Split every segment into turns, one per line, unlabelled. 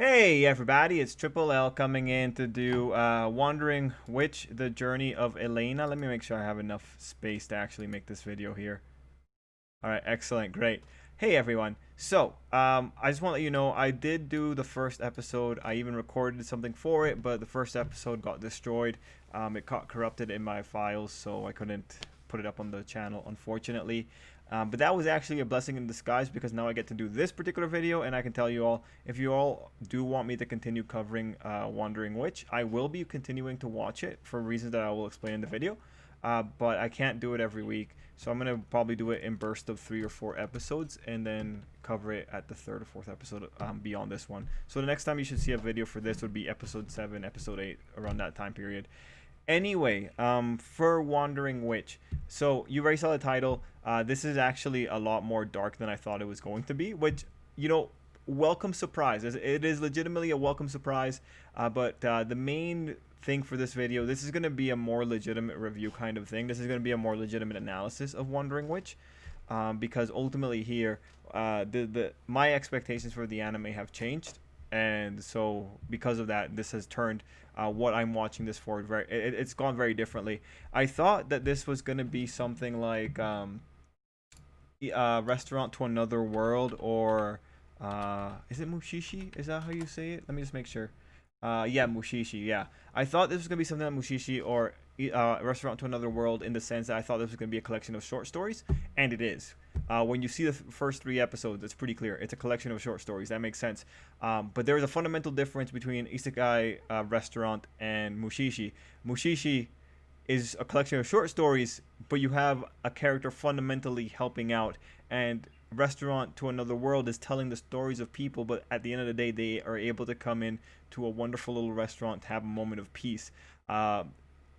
Hey everybody, it's Tripl-L coming in to do Wandering Witch, the Journey of Elena. Let me make sure I have enough space to actually make this video here. Alright, excellent, great. Hey everyone, so I just want to let you know I did do the first episode. I even recorded something for it, but the first episode got destroyed. It got corrupted in my files, so I couldn't put it up on the channel, unfortunately. But that was actually a blessing in disguise because now I get to do this particular video, and I can tell you all, if you all do want me to continue covering Wandering Witch, I will be continuing to watch it for reasons that I will explain in the video. But I can't do it every week, so I'm gonna probably do it in bursts of 3 or 4 episodes, and then cover it at the 3rd or 4th episode beyond this one. So the next time you should see a video for this would be episode 7, episode 8, around that time period. Anyway, for Wandering Witch, so you already saw the title. This is actually a lot more dark than I thought it was going to be, which, you know, welcome surprise. It is legitimately a welcome surprise, but the main thing for this video, this is going to be a more legitimate review kind of thing. This is going to be a more legitimate analysis of Wandering Witch, because ultimately here, my expectations for the anime have changed, and so because of that, this has turned what I'm watching this for it's gone very differently. I thought that this was going to be something like Restaurant to Another World, or is it Mushishi? Is that how you say it? Let me just make sure. Yeah, Mushishi. Yeah, I thought this was gonna be something like Mushishi or Restaurant to Another World, in the sense that I thought this was gonna be a collection of short stories, and it is. When you see the first 3 episodes, it's pretty clear. It's a collection of short stories. That makes sense. But there is a fundamental difference between Isekai Restaurant and Mushishi. Mushishi is a collection of short stories, but you have a character fundamentally helping out, and Restaurant to Another World is telling the stories of people, but at the end of the day, they are able to come in to a wonderful little restaurant to have a moment of peace.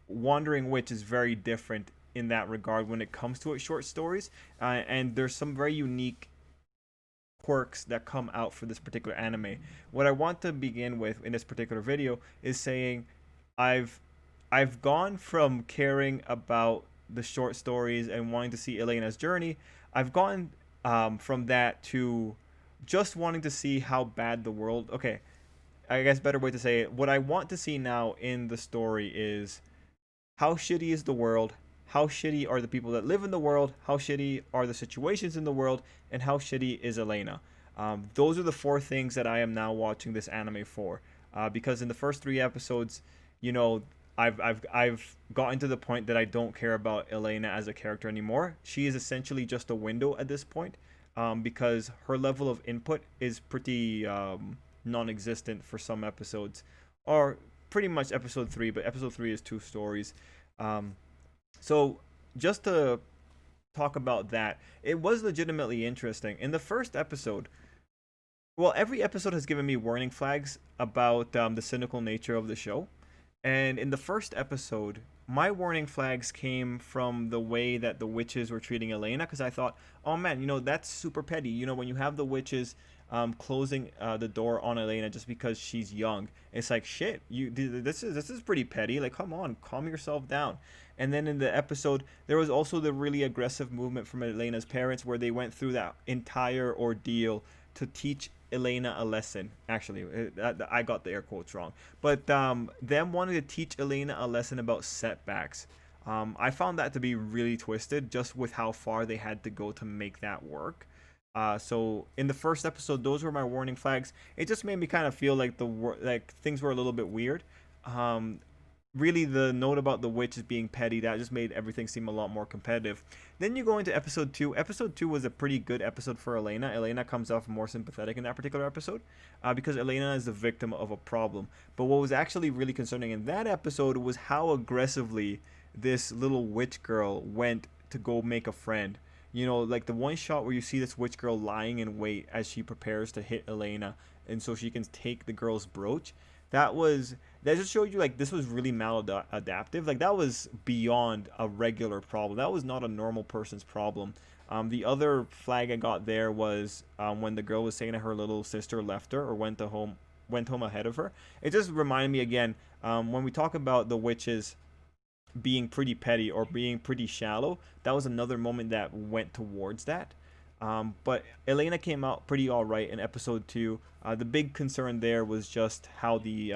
Wandering Witch is very different in that regard when it comes to its short stories, and there's some very unique quirks that come out for this particular anime. What I want to begin with in this particular video is saying I've gone from caring about the short stories and wanting to see Elena's journey. I've gone from that to just wanting to see how bad the world. Okay, I guess better way to say it. What I want to see now in the story is how shitty is the world, how shitty are the people that live in the world, how shitty are the situations in the world, and how shitty is Elena. Those are the 4 things that I am now watching this anime for. Because in the first 3 episodes, you know, I've gotten to the point that I don't care about Elena as a character anymore. She is essentially just a window at this point, because her level of input is pretty non-existent for some episodes, or pretty much episode 3. But episode 3 is 2 stories. So just to talk about that, it was legitimately interesting. In the first episode, well, every episode has given me warning flags about the cynical nature of the show. And in the first episode, my warning flags came from the way that the witches were treating Elena, because I thought, oh man, you know, that's super petty. You know, when you have the witches closing the door on Elena just because she's young, it's like, shit, this is pretty petty. Like, come on, calm yourself down. And then in the episode, there was also the really aggressive movement from Elena's parents, where they went through that entire ordeal to teach Elena a lesson. Actually, I got the air quotes wrong, but them wanting to teach Elena a lesson about setbacks. I found that to be really twisted, just with how far they had to go to make that work. So in the first episode, those were my warning flags. It just made me kind of feel like things were a little bit weird. Really, the note about the witches being petty, that just made everything seem a lot more competitive. Then you go into episode 2. Episode 2 was a pretty good episode for Elena. Elena comes off more sympathetic in that particular episode, because Elena is the victim of a problem. But what was actually really concerning in that episode was how aggressively this little witch girl went to go make a friend. You know, like the one shot where you see this witch girl lying in wait as she prepares to hit Elena, and so she can take the girl's brooch. That just showed you, like, this was really maladaptive. Like, that was beyond a regular problem. That was not a normal person's problem. The other flag I got there was when the girl was saying that her little sister left her, or went home ahead of her. It just reminded me again, when we talk about the witches being pretty petty or being pretty shallow, that was another moment that went towards that. But Elena came out pretty all right in episode 2. The big concern there was just how the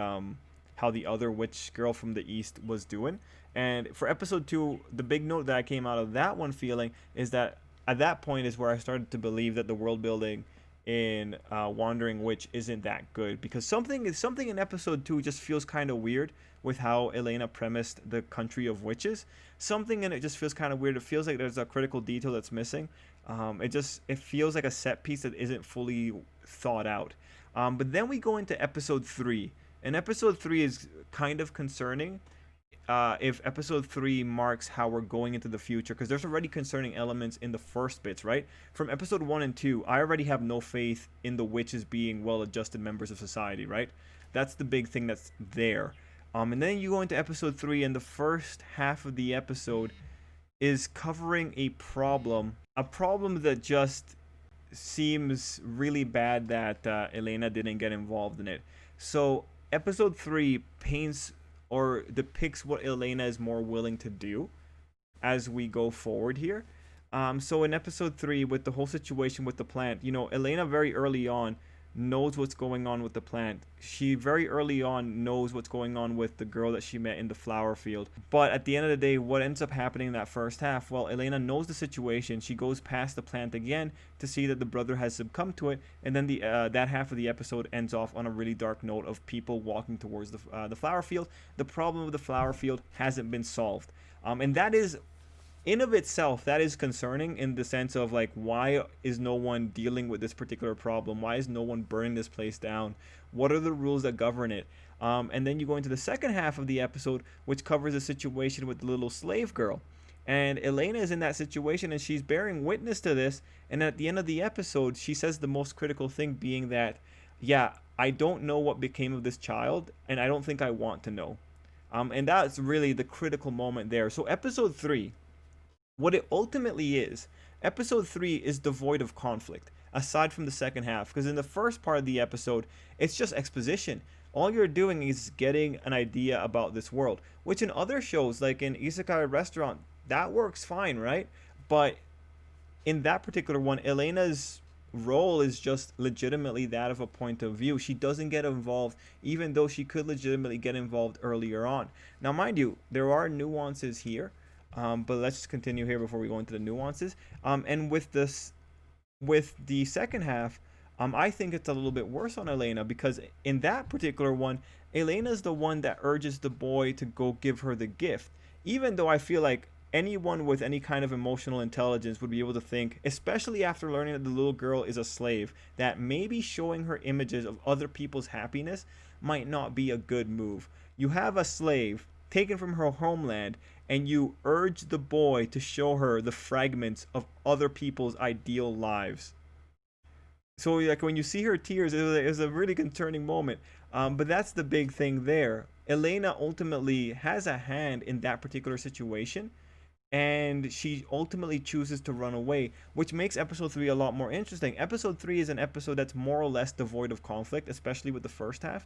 other witch girl from the east was doing. And for episode 2, the big note that I came out of that one feeling is that at that point is where I started to believe that the world building in Wandering Witch isn't that good, because something in episode 2 just feels kind of weird with how Elena premised the country of witches. Something in it just feels kind of weird. It feels like there's a critical detail that's missing. It feels like a set piece that isn't fully thought out. But then we go into episode 3, and episode 3 is kind of concerning. If episode 3 marks how we're going into the future, because there's already concerning elements in the first bits, right? From episode 1 and 2, I already have no faith in the witches being well-adjusted members of society, right? That's the big thing that's there. And then you go into episode 3, and the first half of the episode is covering a problem that just seems really bad that Elena didn't get involved in it. So episode 3 paints or depicts what Elena is more willing to do as we go forward here. So in episode 3, with the whole situation with the plant, Elena very early on knows what's going on with the plant. She very early on knows what's going on with the girl that she met in the flower field. But at the end of the day, what ends up happening in that first half? Well, Elena knows the situation. She goes past the plant again to see that the brother has succumbed to it, and then that half of the episode ends off on a really dark note of people walking towards the flower field. The problem with the flower field hasn't been solved, and that is, in of itself, that is concerning in the sense of, like, why is no one dealing with this particular problem? Why is no one burning this place down? What are the rules that govern it? And then you go into the second half of the episode, which covers a situation with the little slave girl. And Elena is in that situation, and she's bearing witness to this. And at the end of the episode, she says the most critical thing being that, yeah, I don't know what became of this child, and I don't think I want to know. And that's really the critical moment there. So episode 3... what it ultimately is, episode 3 is devoid of conflict, aside from the second half, because in the first part of the episode, it's just exposition. All you're doing is getting an idea about this world, which in other shows, like in Isekai Restaurant, that works fine, right? But in that particular one, Elena's role is just legitimately that of a point of view. She doesn't get involved, even though she could legitimately get involved earlier on. Now, mind you, there are nuances here. But let's just continue here before we go into the nuances. And with the second half, I think it's a little bit worse on Elena, because in that particular one, Elena's the one that urges the boy to go give her the gift. Even though I feel like anyone with any kind of emotional intelligence would be able to think, especially after learning that the little girl is a slave, that maybe showing her images of other people's happiness might not be a good move. You have a slave taken from her homeland, and you urge the boy to show her the fragments of other people's ideal lives. So, like, when you see her tears, it was a really concerning moment. But that's the big thing there. Elena ultimately has a hand in that particular situation, and she ultimately chooses to run away, which makes episode 3 a lot more interesting. Episode 3 is an episode that's more or less devoid of conflict, especially with the first half.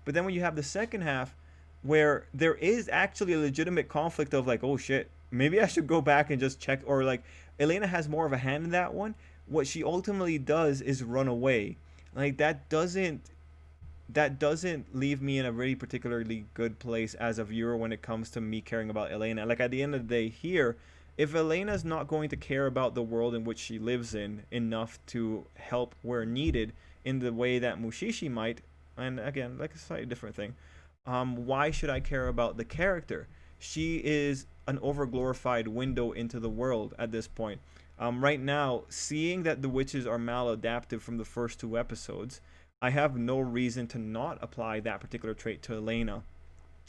But then when you have the second half, where there is actually a legitimate conflict of, like, oh shit, maybe I should go back and just check, or like, Elena has more of a hand in that one. What she ultimately does is run away. Like, that doesn't leave me in a really particularly good place as a viewer when it comes to me caring about Elena. Like, at the end of the day here, if Elena's not going to care about the world in which she lives in enough to help where needed in the way that Mushishi might, and again, like, a slightly different thing, why should I care about the character? She is an overglorified window into the world at this point. Right now, seeing that the witches are maladaptive from the first 2 episodes, I have no reason to not apply that particular trait to Elena.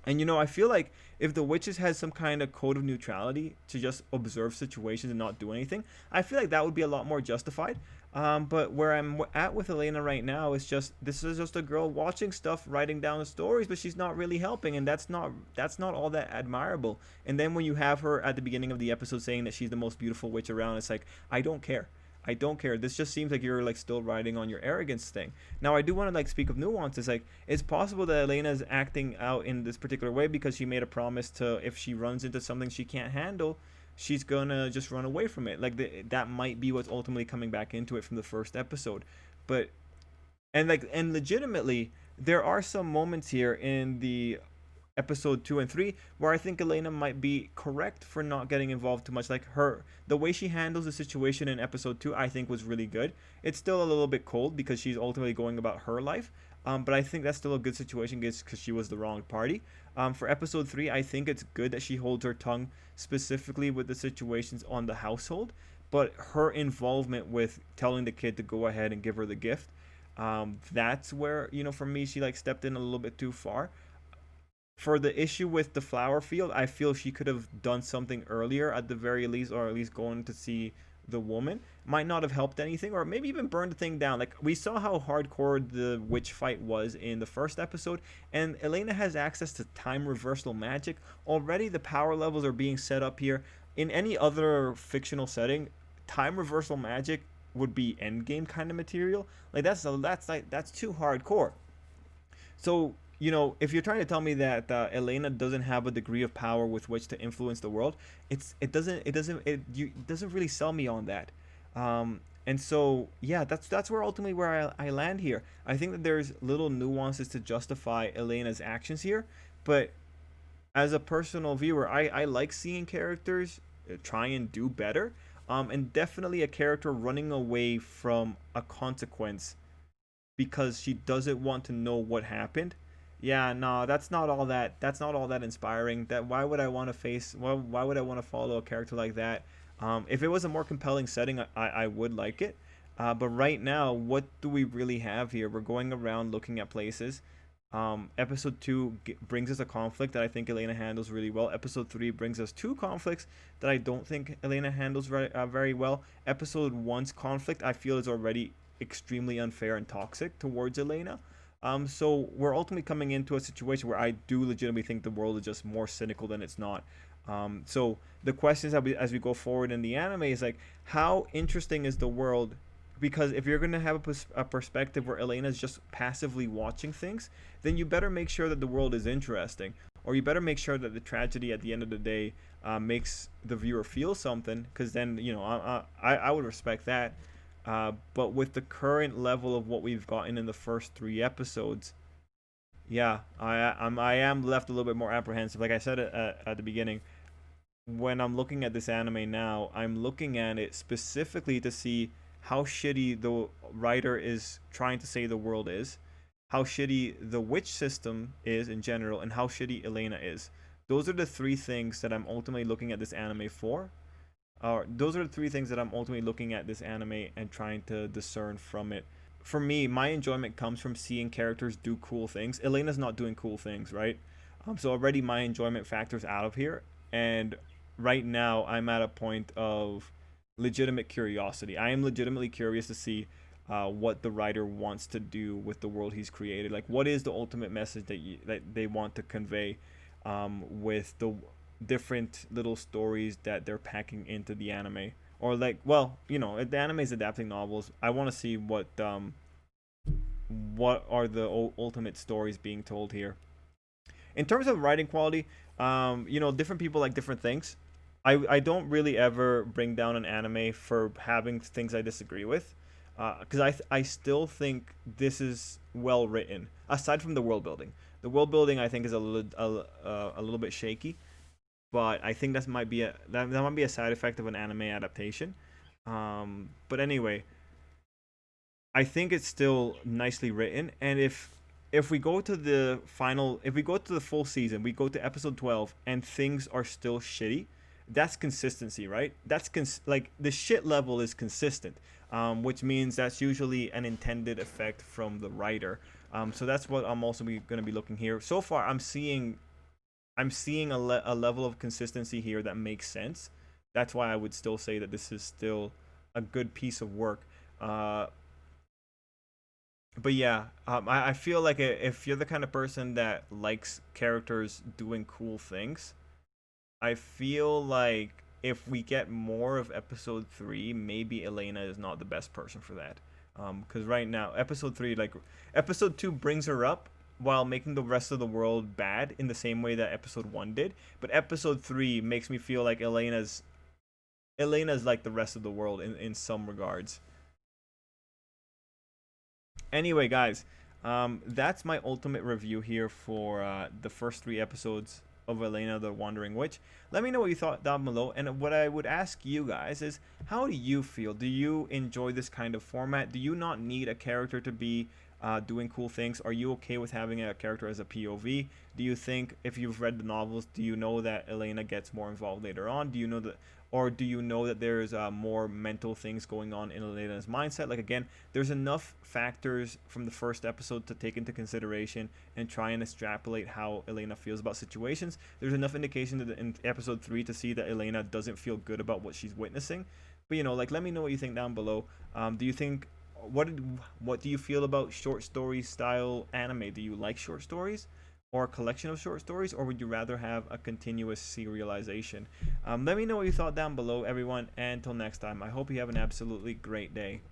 And I feel like if the witches had some kind of code of neutrality to just observe situations and not do anything, I feel like that would be a lot more justified. But where I'm at with Elena right now is just, this is just a girl watching stuff, writing down the stories, but she's not really helping, and that's not all that admirable. And then when you have her at the beginning of the episode saying that she's the most beautiful witch around, it's like, I don't care. This just seems like you're, like, still riding on your arrogance thing. Now, I do want to, like, speak of nuances. Like, it's possible that Elena's acting out in this particular way because she made a promise to, if she runs into something she can't handle, she's gonna just run away from it. Like that might be what's ultimately coming back into it from the first episode. But and legitimately, there are some moments here in the episode 2 and 3 where I think Elena might be correct for not getting involved too much. Like the way she handles the situation in episode 2, I think was really good. It's still a little bit cold because she's ultimately going about her life, but I think that's still a good situation because she was the wrong party. For episode 3, I think it's good that she holds her tongue specifically with the situations on the household, but her involvement with telling the kid to go ahead and give her the gift, that's where, for me, she like stepped in a little bit too far. For the issue with the flower field, I feel she could have done something earlier at the very least, or at least going to see the woman. Might not have helped anything, or maybe even burned the thing down. Like, we saw how hardcore the witch fight was in the first episode, and Elena has access to time reversal magic. Already the power levels are being set up here. In any other fictional setting, time reversal magic would be endgame kind of material. Like that's too hardcore. So, if you're trying to tell me that Elena doesn't have a degree of power with which to influence the world, it doesn't really sell me on that. And so, yeah, that's where ultimately where I land here. I think that there's little nuances to justify Elena's actions here, but as a personal viewer, I like seeing characters try and do better. And definitely a character running away from a consequence because she doesn't want to know what happened. Yeah, no, that's not all that inspiring. That why would I want to why would I want to follow a character like that? If it was a more compelling setting, I would like it. But right now, what do we really have here? We're going around looking at places. Episode 2 brings us a conflict that I think Elena handles really well. Episode 3 brings us two conflicts that I don't think Elena handles very well. Episode 1's conflict I feel is already extremely unfair and toxic towards Elena. So we're ultimately coming into a situation where I do legitimately think the world is just more cynical than it's not. So the questions as we go forward in the anime is like, how interesting is the world? Because if you're going to have a perspective where Elena's just passively watching things, then you better make sure that the world is interesting, or you better make sure that the tragedy at the end of the day makes the viewer feel something. Because then, I would respect that. But with the current level of what we've gotten in the first 3 episodes, yeah, I am left a little bit more apprehensive. Like I said at the beginning, when I'm looking at this anime now, I'm looking at it specifically to see how shitty the writer is trying to say the world is, how shitty the witch system is in general, and how shitty Elena is. Those are the 3 things that I'm ultimately looking at this anime for. Those are the 3 things that I'm ultimately looking at this anime and trying to discern from it. For me, my enjoyment comes from seeing characters do cool things. Elena's not doing cool things, right? So already my enjoyment factors out of here. And right now, I'm at a point of legitimate curiosity. I am legitimately curious to see what the writer wants to do with the world he's created. Like, what is the ultimate message that they want to convey with the different little stories that they're packing into the anime? Or like, well, the anime is adapting novels. I want to see what are the ultimate stories being told here. In terms of writing quality, different people like different things. I don't really ever bring down an anime for having things I disagree with, because I still think this is well written. Aside from the world building I think is a little bit shaky, but I think that might be a side effect of an anime adaptation. But anyway, I think it's still nicely written, and if we go to the full season, we go to episode 12, and things are still shitty. That's consistency, right? That's like the shit level is consistent, which means that's usually an intended effect from the writer. So that's what I'm also going to be looking here. So far, I'm seeing a level of consistency here that makes sense. That's why I would still say that this is still a good piece of work. But yeah, I feel like if you're the kind of person that likes characters doing cool things, I feel like if we get more of episode 3, maybe Elena is not the best person for that. Because right now, episode 3, like, episode 2 brings her up while making the rest of the world bad in the same way that episode 1 did. But episode 3 makes me feel like Elena's Elena's like the rest of the world in some regards. Anyway, guys, that's my ultimate review here for the first 3 episodes of Elena the Wandering Witch. Let me know what you thought down below. And what I would ask you guys is, how do you feel? Do you enjoy this kind of format? Do you not need a character to be doing cool things? Are you okay with having a character as a POV? Do you think, if you've read the novels, do you know that Elena gets more involved later on? Do you know that, or do you know that there's more mental things going on in Elena's mindset? Like, again, there's enough factors from the first episode to take into consideration and try and extrapolate how Elena feels about situations. There's enough indication that in episode 3 to see that Elena doesn't feel good about what she's witnessing. But, you know, like, let me know what you think down below. Do you think, what do you feel about short story style anime? Do you like short stories, or a collection of short stories, or would you rather have a continuous serialization? Let me know what you thought down below, everyone, and until next time, I hope you have an absolutely great day.